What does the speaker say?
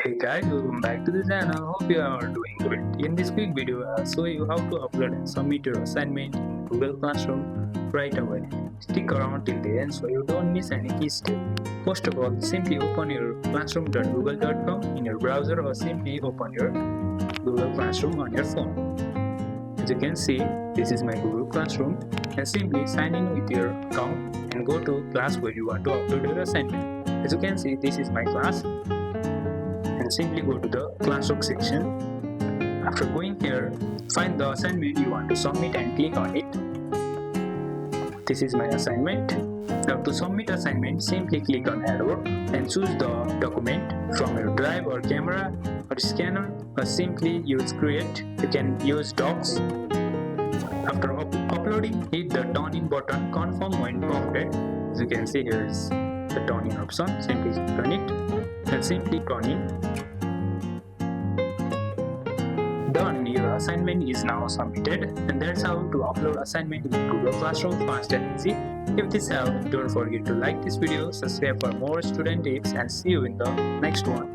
Hey guys, welcome back to the channel. Hope you are doing great. In this quick video, I'll show you how to upload and submit your assignment in Google Classroom right away. Stick around till the end so you don't miss any key step. First of all, simply open your classroom.google.com in your browser or simply open your Google Classroom on your phone. As you can see, this is my Google Classroom, and simply sign in with your account and go to class where you want to upload your assignment. As you can see, this is my class. And simply go to the classwork section. After going here, find the assignment you want to submit and click on it. This is my assignment. Now to submit assignment, simply click on arrow and choose the document from your drive or camera or scanner, or simply use create. You can use docs. After uploading, hit the turn in button, confirm when prompted. As you can see, here is the turn in option. Simply click on it and simply turn in. Done, your assignment is now submitted, and that's how to upload assignment in Google Classroom fast and easy. If this helped, don't forget to like this video, subscribe for more student tips, and see you in the next one.